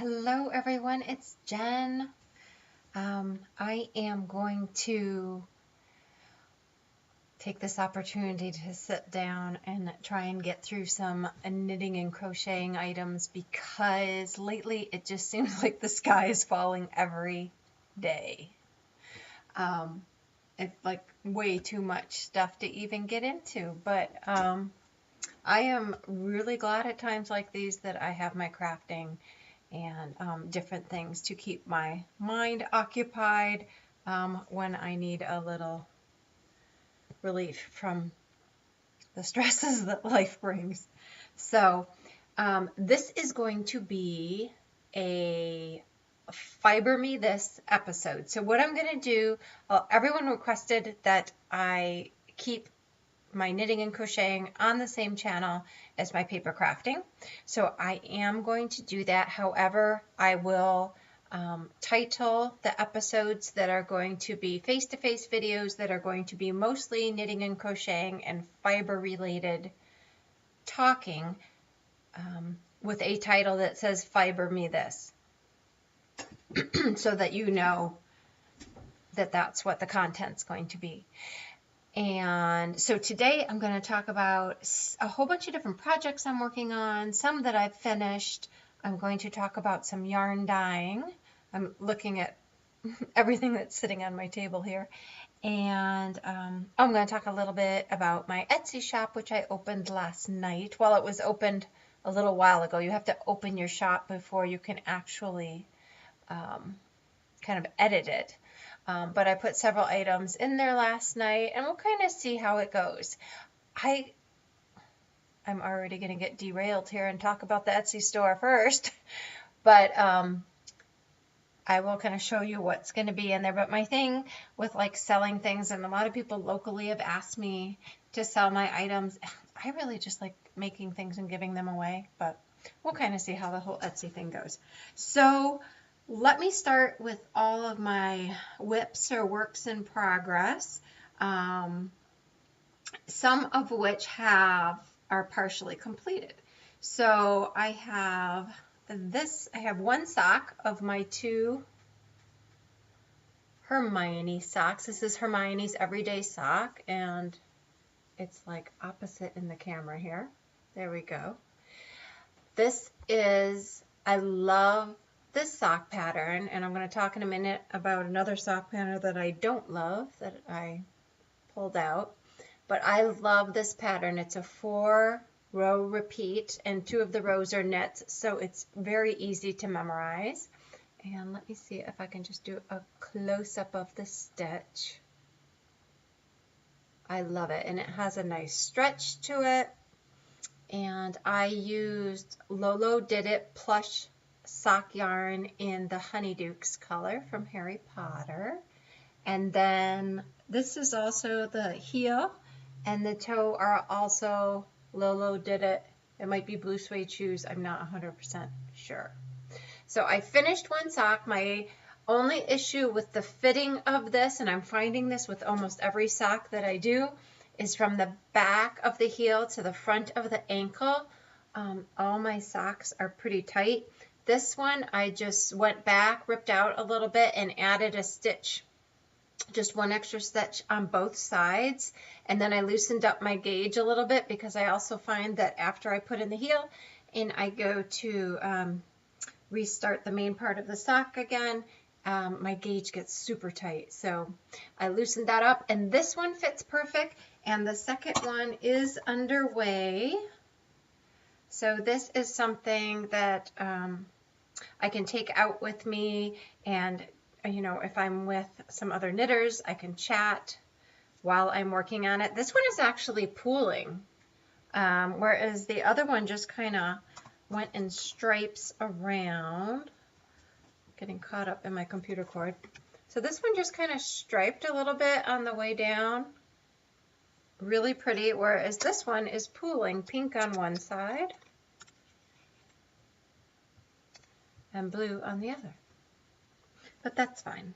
Hello everyone, it's Jen. I am going to take this opportunity to sit down and try and get through some knitting and crocheting items because lately it just seems like the sky is falling every day. It's like way too much stuff to even get into, but I am really glad at times like these that I have my crafting and different things to keep my mind occupied when I need a little relief from the stresses that life brings. So this is going to be a Fiber Me This episode. So what I'm going to do, everyone requested that I keep my knitting and crocheting on the same channel as my paper crafting. So I am going to do that. However, I will title the episodes that are going to be face-to-face videos that are going to be mostly knitting and crocheting and fiber related talking with a title that says Fiber Me This so that you know that that's what the content's going to be. And so today I'm going to talk about a whole bunch of different projects I'm working on, some that I've finished. I'm going to talk about some yarn dyeing. I'm looking at everything that's sitting on my table here. And I'm going to talk a little bit about my Etsy shop, which I opened last night. Well, it was opened a little while ago. You have to open your shop before you can actually kind of edit it. But I put several items in there last night, and we'll kind of see how it goes. I'm already going to get derailed here and talk about the Etsy store first, but I will kind of show you what's going to be in there. But my thing with like selling things, and a lot of people locally have asked me to sell my items, I really just like making things and giving them away, but we'll kind of see how the whole Etsy thing goes. So let me start with all of my WIPs or works in progress, some of which are partially completed. So I have one sock of my two Hermione socks. This is Hermione's everyday sock, and it's like opposite in the camera here. There we go. I love this sock pattern, and I'm going to talk in a minute about another sock pattern that I don't love that I pulled out, but I love this pattern. It's a 4-row repeat, and 2 of the rows are knits, so it's very easy to memorize. And let me see if I can just do a close-up of the stitch. I love it, and it has a nice stretch to it, and I used Lolo Did It plush sock yarn in the Honeydukes color from Harry Potter. And then this is also the heel and the toe are also Lolo Did It. It might be blue suede shoes. I'm not 100% sure. So I finished one sock. My only issue with the fitting of this, and I'm finding this with almost every sock that I do, is from the back of the heel to the front of the ankle. All my socks are pretty tight. This one, I just went back, ripped out a little bit, and added a stitch, just one extra stitch on both sides. And then I loosened up my gauge a little bit because I also find that after I put in the heel and I go to restart the main part of the sock again, my gauge gets super tight. So I loosened that up, and this one fits perfect, and the second one is underway. So this is something that I can take out with me, and you know, if I'm with some other knitters, I can chat while I'm working on it. This one is actually pooling, whereas the other one just kind of went in stripes around. Getting caught up in my computer cord. So this one just kind of striped a little bit on the way down. Really pretty, whereas this one is pooling, pink on one side and blue on the other. But that's fine.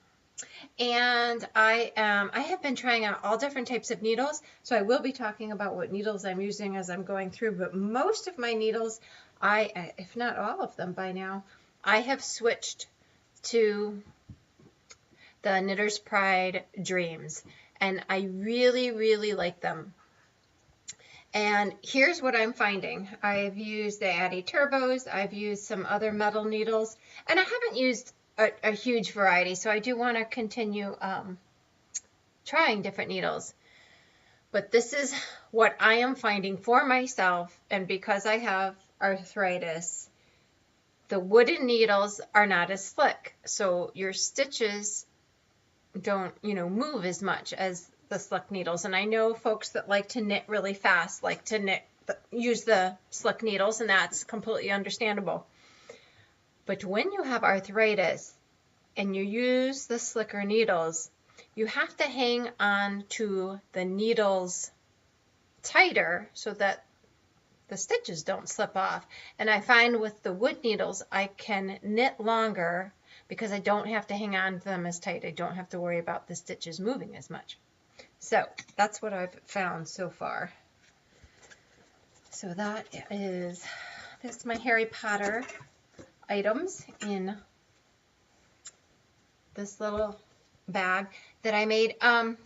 And I have been trying out all different types of needles, so I will be talking about what needles I'm using as I'm going through, but most of my needles, if not all of them by now, I have switched to the Knitter's Pride Dreams, and I really, really like them. And here's what I'm finding. I've used the Addy Turbos, I've used some other metal needles, and I haven't used a huge variety, so I do want to continue trying different needles. But this is what I am finding for myself, and because I have arthritis, the wooden needles are not as slick, so your stitches don't, move as much as the slick needles. And I know folks that like to knit really fast like to use the slick needles, and that's completely understandable. But when you have arthritis and you use the slicker needles, you have to hang on to the needles tighter so that the stitches don't slip off. And I find with the wood needles, I can knit longer because I don't have to hang on to them as tight. I don't have to worry about the stitches moving as much. So that's what I've found so far. So that's my Harry Potter items in this little bag that I made. I'm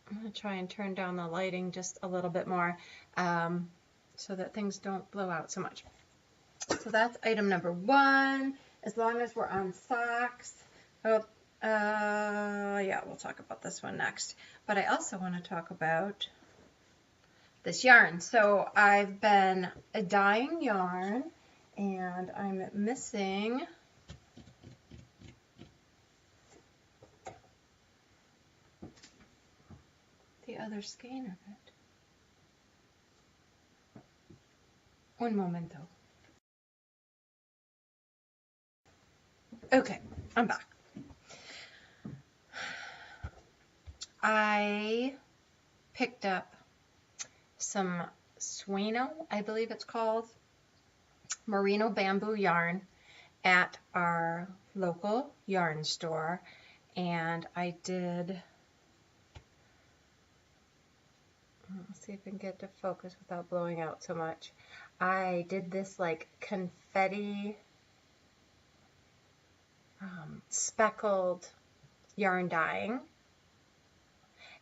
going to try and turn down the lighting just a little bit more so that things don't blow out so much. So that's item number 1. As long as we're on socks, yeah, we'll talk about this one next. But I also want to talk about this yarn. So I've been dyeing yarn, and I'm missing the other skein of it. One momento. Okay, I'm back. I picked up some Sueno, I believe it's called, merino bamboo yarn at our local yarn store, and I did, let's see if I can get to focus without blowing out so much. I did this like confetti speckled yarn dyeing,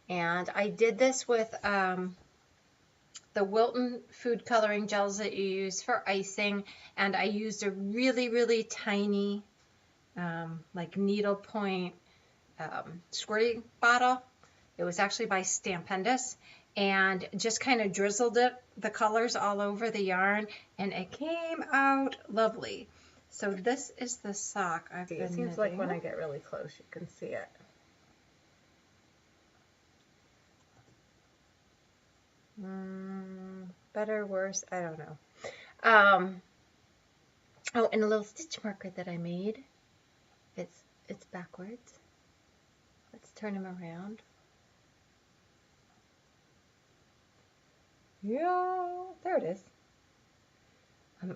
and I did this with the Wilton food coloring gels that you use for icing, and I used a really, really tiny like needlepoint squirty bottle. It was actually by Stampendous, and just kind of drizzled the colors all over the yarn, and it came out lovely. So this is the sock I've been knitting. It seems like when I get really close you can see it. Better, worse, I don't know. Oh, and a little stitch marker that I made. It's backwards. Let's turn him around. Yeah, there it is.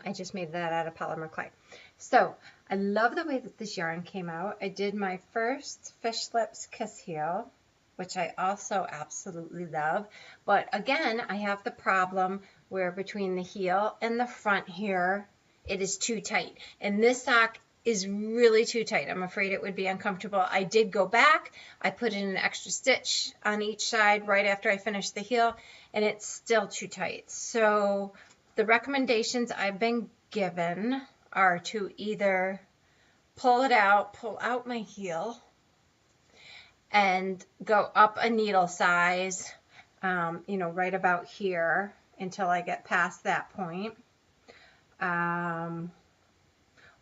I just made that out of polymer clay. So I love the way that this yarn came out. I did my first Fish Lips Kiss Heel, which I also absolutely love. But again, I have the problem where between the heel and the front here, it is too tight. And this sock is really too tight. I'm afraid it would be uncomfortable. I did go back. I put in an extra stitch on each side right after I finished the heel, and it's still too tight. So the recommendations I've been given are to either pull out my heel, and go up a needle size, right about here until I get past that point,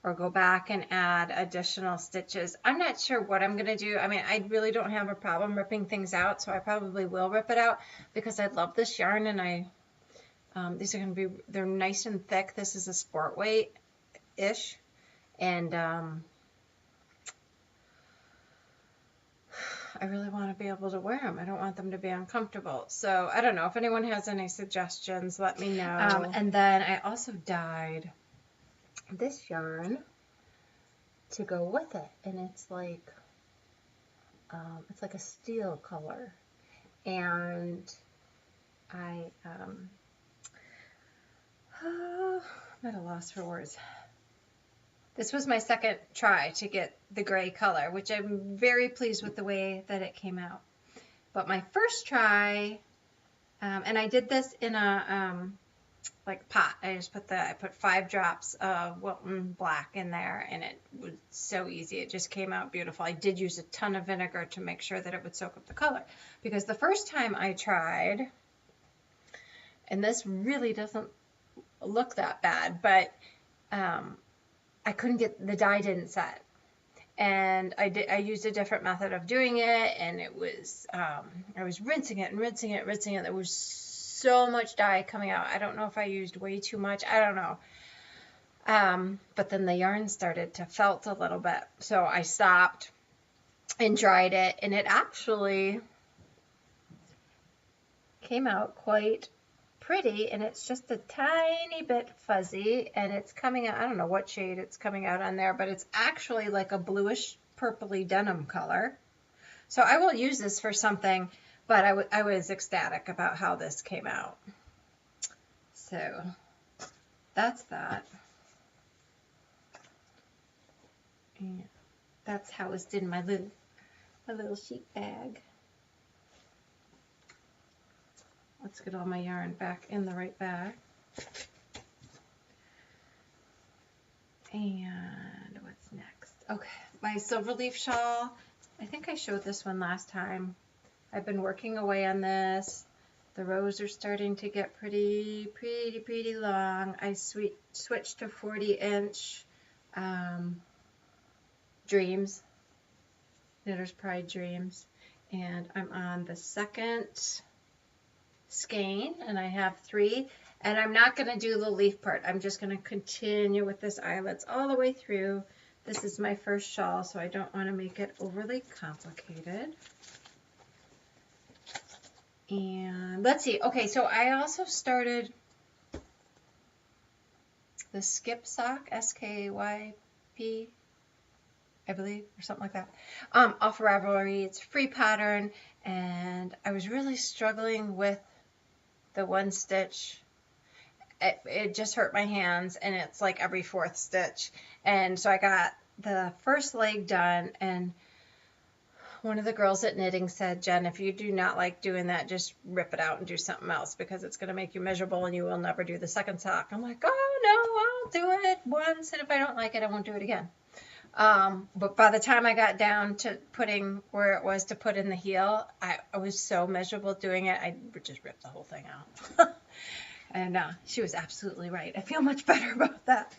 or go back and add additional stitches. I'm not sure what I'm going to do. I mean, I really don't have a problem ripping things out, so I probably will rip it out because I love this yarn, and these are going to be, they're nice and thick. This is a sport weight-ish, and I really want to be able to wear them. I don't want them to be uncomfortable. So I don't know. If anyone has any suggestions, let me know. And then I also dyed this yarn to go with it, and it's like a steel color, and I'm at a loss for words. This was my second try to get the gray color, which I'm very pleased with the way that it came out. But my first try, and I did this in a like pot. I put 5 drops of Wilton Black in there, and it was so easy. It just came out beautiful. I did use a ton of vinegar to make sure that it would soak up the color, because the first time I tried, and this really doesn't look that bad, but I couldn't get, the dye didn't set. And I used a different method of doing it, and it was, I was rinsing it and rinsing it and rinsing it. There was so much dye coming out. I don't know if I used way too much. I don't know. But then the yarn started to felt a little bit. So I stopped and dried it, and it actually came out quite pretty, and it's just a tiny bit fuzzy, and it's coming out, I don't know what shade it's coming out on there, but it's actually like a bluish purpley denim color. So I will use this for something, but I was ecstatic about how this came out. So that's that. And that's how it's in my little sheet bag. Let's get all my yarn back in the right bag. And what's next? Okay, my silver leaf shawl. I think I showed this one last time. I've been working away on this. The rows are starting to get pretty long. I switched to 40-inch Dreams, Knitter's Pride Dreams, and I'm on the second skein, and I have 3, and I'm not going to do the leaf part. I'm just going to continue with this eyelets all the way through. This is my first shawl, so I don't want to make it overly complicated. And let's see. Okay, so I also started the Skip sock, S-K-Y-P, I believe, or something like that, off Ravelry. It's a free pattern, and I was really struggling with the one stitch. It just hurt my hands, and it's like every 4th stitch. And so I got the first leg done, and one of the girls at knitting said, Jen, if you do not like doing that, just rip it out and do something else, because it's going to make you miserable and you will never do the second sock. I'm like, oh no, I'll do it once, and if I don't like it, I won't do it again. But by the time I got down to putting where it was to put in the heel, I was so miserable doing it, I just ripped the whole thing out. And she was absolutely right. I feel much better about that.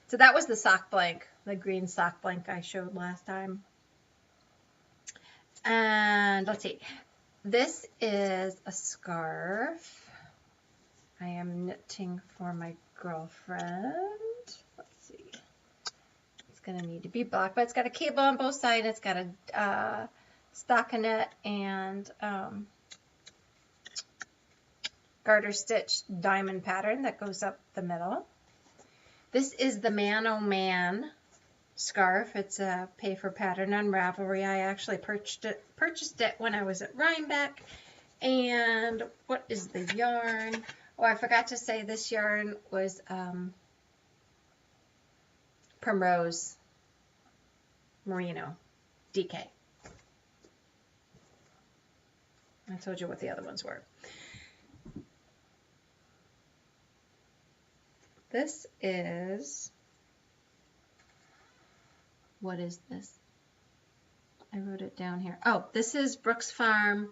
So that was the sock blank, the green sock blank I showed last time. And let's see. This is a scarf. I am knitting for my girlfriend. Let's see. Going to need to be black, but it's got a cable on both sides. It's got a stockinette and garter stitch diamond pattern that goes up the middle. This is the Man Oh Man scarf. It's a pay for pattern on Ravelry. I actually purchased it when I was at Rhinebeck. And what is the yarn? Oh, I forgot to say this yarn was Primrose Merino DK. I told you what the other ones were. This is, what is this? I wrote it down here. Oh, this is Brooks Farm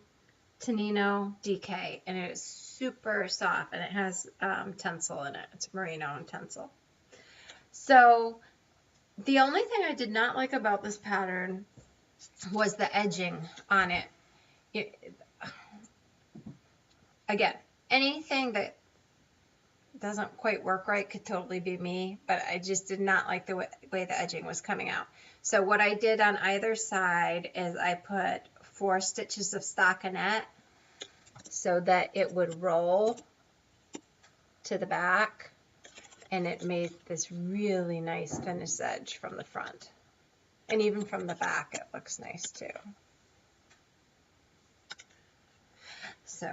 Tonino DK, and it is super soft, and it has tencel in it. It's merino and tencel. So the only thing I did not like about this pattern was the edging on it. Again, anything that doesn't quite work right could totally be me, but I just did not like the way the edging was coming out. So what I did on either side is I put 4 stitches of stockinette so that it would roll to the back, and it made this really nice finished edge from the front. And even from the back, it looks nice too. So,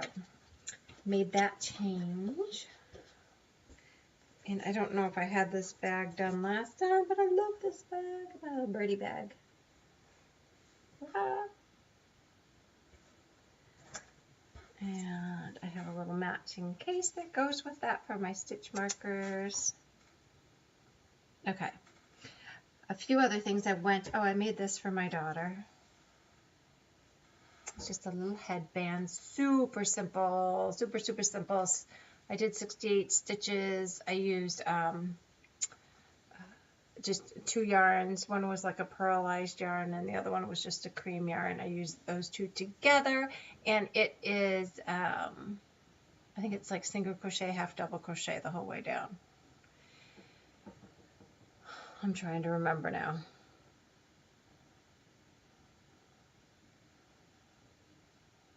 made that change. And I don't know if I had this bag done last time, but I love this bag, my little birdie bag. Ah. And I have a little matching case that goes with that for my stitch markers. Okay. A few other things I made this for my daughter. It's just a little headband, super simple, super simple. I did 68 stitches. I used just 2 yarns. One was like a pearlized yarn and the other one was just a cream yarn. I used those 2 together, and it is I think it's like single crochet, half double crochet the whole way down. I'm trying to remember now.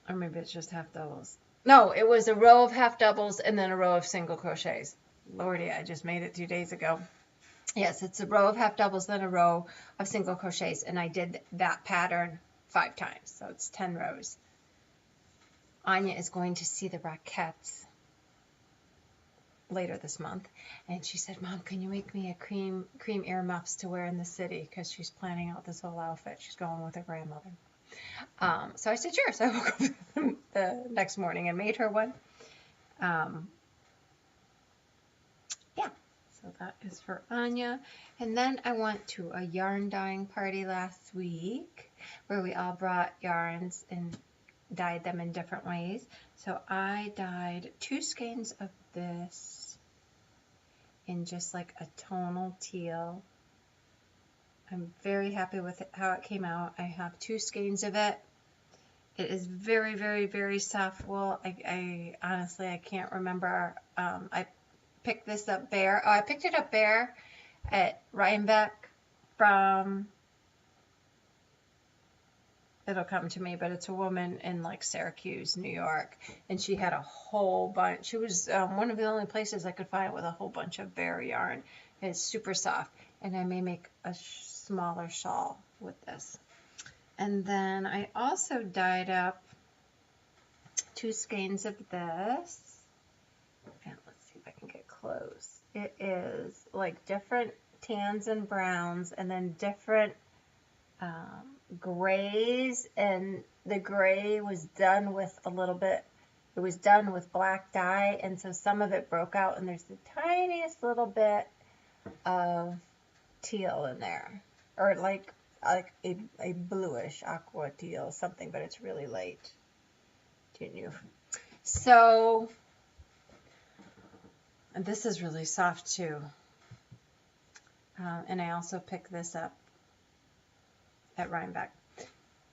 Or maybe it's just half doubles. No, it was a row of half doubles and then a row of single crochets. Lordy, I just made it 2 days ago. Yes, it's a row of half doubles, then a row of single crochets, and I did that pattern 5 times, so it's 10 rows. Anya is going to see the Rockettes later this month, and she said, Mom, can you make me a cream earmuffs to wear in the city, because she's planning out this whole outfit. She's going with her grandmother. So I said, sure. So I woke up the next morning and made her one. Yeah, so that is for Anya. And then I went to a yarn dyeing party last week where we all brought yarns and dyed them in different ways. So I dyed 2 skeins of this in just like a tonal teal. I'm very happy with how it came out. I have 2 skeins of it. It is very soft wool. I honestly, I can't remember. I picked this up bare. Oh, I picked it up bare at Rhinebeck from, it'll come to me, but it's a woman in like Syracuse, New York, and she had a whole bunch. She was one of the only places I could find with a whole bunch of bare yarn. It's super soft, and I may make a smaller shawl with this. And then I also dyed up 2 skeins of this. And let's see if I can get close. It is like different tans and browns, and then different grays. And the gray was done with a little bit, it was done with black dye, and so some of it broke out, and there's the tiniest little bit of teal in there, or like a bluish aqua teal something, but it's really light. So, and this is really soft too. And I also picked this up at Rhinebeck.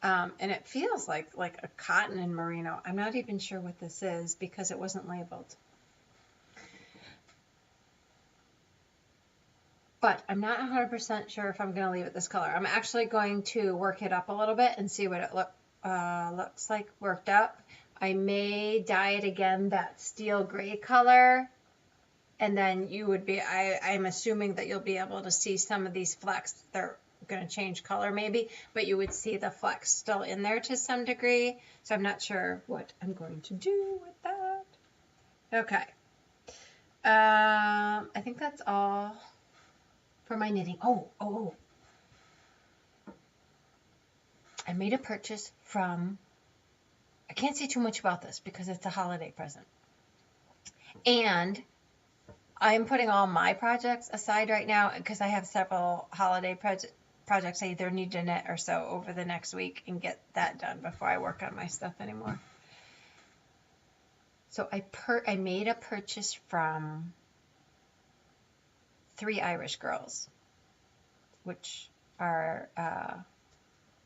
And it feels like a cotton and merino. I'm not even sure what this is because it wasn't labeled. But I'm not 100% sure if I'm going to leave it this color. I'm actually going to work it up a little bit and see what it looks like worked up. I may dye it again that steel gray color, and then you would be, I'm assuming that you'll be able to see some of these flecks. They're going to change color maybe, but you would see the flecks still in there to some degree. So I'm not sure what I'm going to do with that. Okay. I think that's all for my knitting. Oh. I made a purchase from, I can't say too much about this because it's a holiday present. And I'm putting all my projects aside right now because I have several holiday projects I either need to knit or so over the next week and get that done before I work on my stuff anymore. So I made a purchase from 3 Irish Girls, which are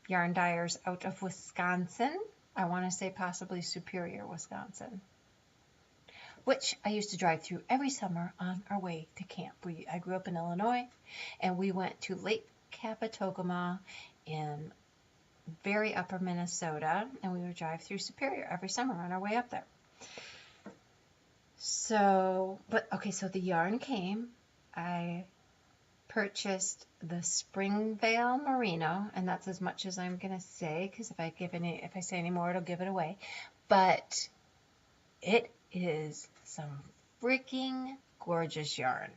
yarn dyers out of Wisconsin. I want to say possibly Superior, Wisconsin, which I used to drive through every summer on our way to camp. I grew up in Illinois, and we went to Lake Capitogama in very upper Minnesota, and we would drive through Superior every summer on our way up there. So, so the yarn came. I purchased the Springvale Merino, and that's as much as I'm gonna say, because if I say any more, it'll give it away. But it is some freaking gorgeous yarn.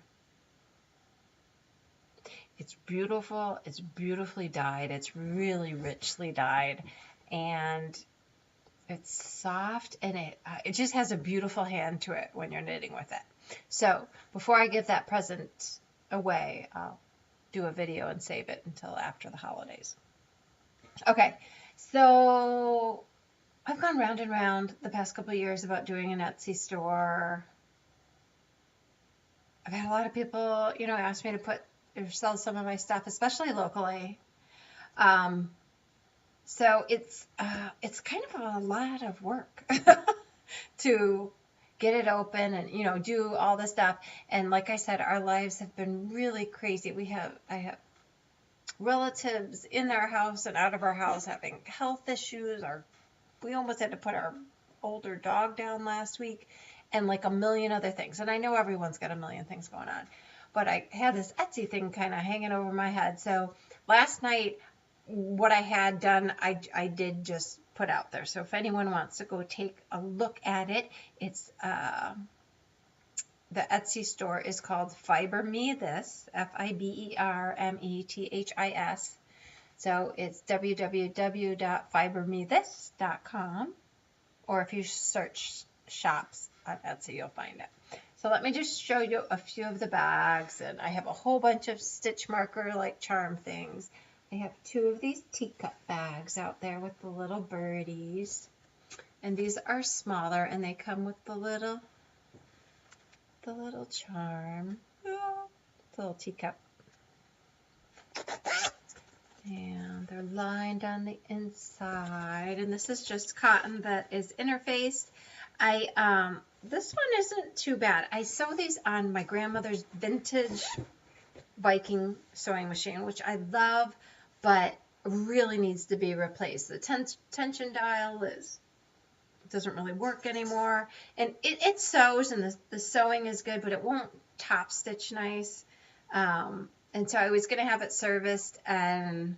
It's beautiful. It's beautifully dyed. It's really richly dyed, and it's soft, and it just has a beautiful hand to it when you're knitting with it. So before I give that present away, I'll do a video and save it until after the holidays. Okay, so I've gone round and round the past couple of years about doing an Etsy store. I've had a lot of people, you know, ask me to put or sell some of my stuff, especially locally. So it's kind of a lot of work to get it open and, you know, do all the stuff. And like I said, our lives have been really crazy. I have relatives in our house and out of our house having health issues. We almost had to put our older dog down last week, and like a million other things. And I know everyone's got a million things going on, but I had this Etsy thing kind of hanging over my head. So last night, what I had done, I did just put out there. So if anyone wants to go take a look at it, it's the Etsy store is called Fiber Me This, FIBERMETHIS. So it's www.fibermethis.com, or if you search shops on Etsy, you'll find it. So let me just show you a few of the bags, and I have a whole bunch of stitch marker like charm things. I have 2 of these teacup bags out there with the little birdies, and these are smaller, and they come with the little charm, the little teacup. And they're lined on the inside, and this is just cotton that is interfaced. This one isn't too bad. I sew these on my grandmother's vintage Viking sewing machine, which I love, but really needs to be replaced. The tension dial doesn't really work anymore, and it sews, and the sewing is good, but it won't top stitch nice. And so I was going to have it serviced, and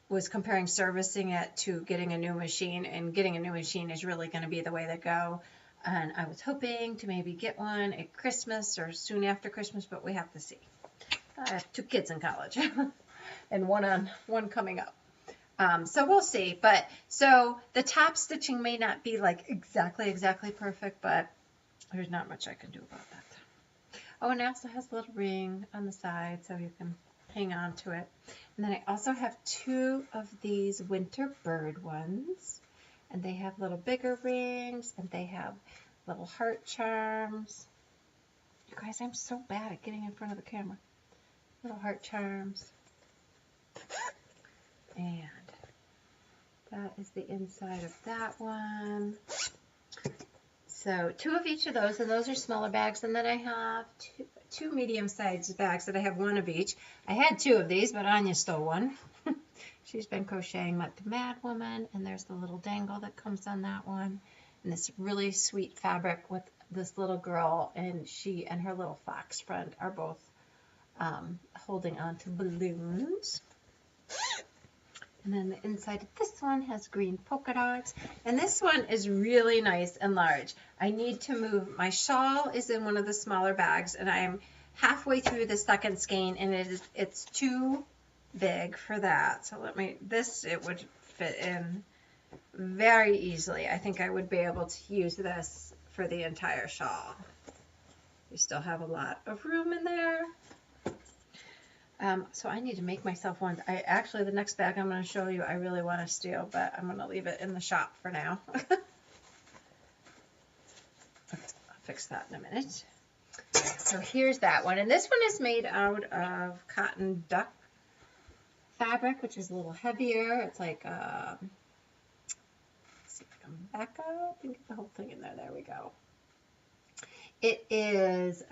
was comparing servicing it to getting a new machine, and getting a new machine is really going to be the way to go. And I was hoping to maybe get one at Christmas or soon after Christmas, but we have to see. I have 2 kids in college and one coming up. So we'll see. But so the top stitching may not be like exactly perfect, but there's not much I can do about that. Oh, and it also has a little ring on the side so you can hang on to it. And then I also have 2 of these winter bird ones, and they have little bigger rings, and they have little heart charms. You guys, I'm so bad at getting in front of the camera. Little heart charms. And that is the inside of that one. So 2 of each of those, and those are smaller bags. And then I have two medium-sized bags that I have 1 of each. I had 2 of these, but Anya stole one. She's been crocheting like the Mad Woman, and there's the little dangle that comes on that one. And this really sweet fabric with this little girl, and she and her little fox friend are both holding on to balloons. And then the inside of this one has green polka dots. And this one is really nice and large. I need to move. My shawl is in one of the smaller bags, and I'm halfway through the second skein, and it's too big for that. So it would fit in very easily. I think I would be able to use this for the entire shawl. We still have a lot of room in there. So I need to make myself one. Actually, the next bag I'm going to show you, I really want to steal, but I'm going to leave it in the shop for now. I'll fix that in a minute. So here's that one. And this one is made out of cotton duck fabric, which is a little heavier. It's like, let's see if I can back up and get the whole thing in there. There we go. It is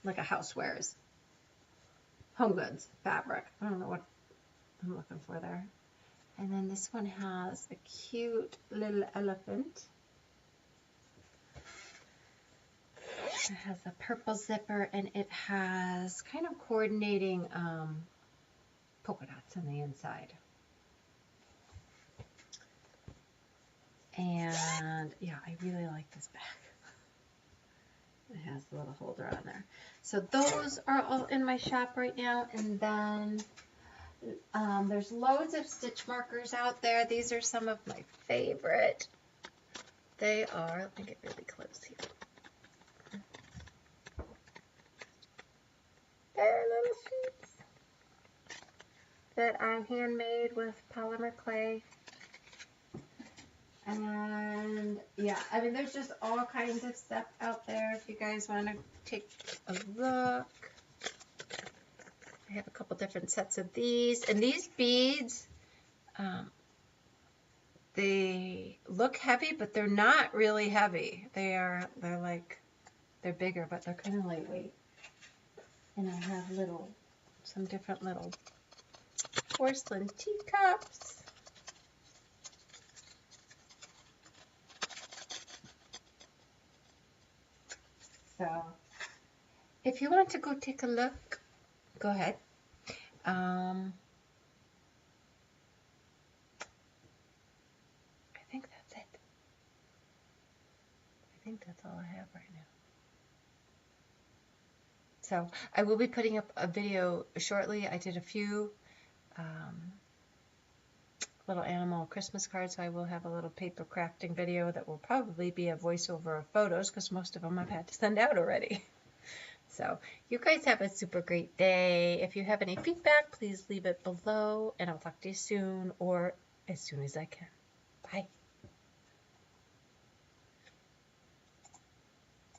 like a housewares. Home goods fabric. I don't know what I'm looking for there. And then this one has a cute little elephant. It has a purple zipper, and it has kind of coordinating polka dots on the inside. And yeah, I really like this bag. It has a little holder on there. So those are all in my shop right now. And then there's loads of stitch markers out there. These are some of my favorite. They are, let me get really close here. They're little sheets that I handmade with polymer clay. And yeah, I mean, there's just all kinds of stuff out there if you guys want to take a look. I have a couple different sets of these. And these beads, they look heavy, but they're not really heavy. They're bigger, but they're kind of lightweight. And I have some different little porcelain teacups. So if you want to go take a look, go ahead. I think that's it. I think that's all I have right now. So I will be putting up a video shortly. I did a few little animal Christmas cards, so I will have a little paper crafting video that will probably be a voiceover of photos because most of them I've had to send out already. So you guys have a super great day. If you have any feedback, please leave it below, and I'll talk to you soon or as soon as I can. Bye.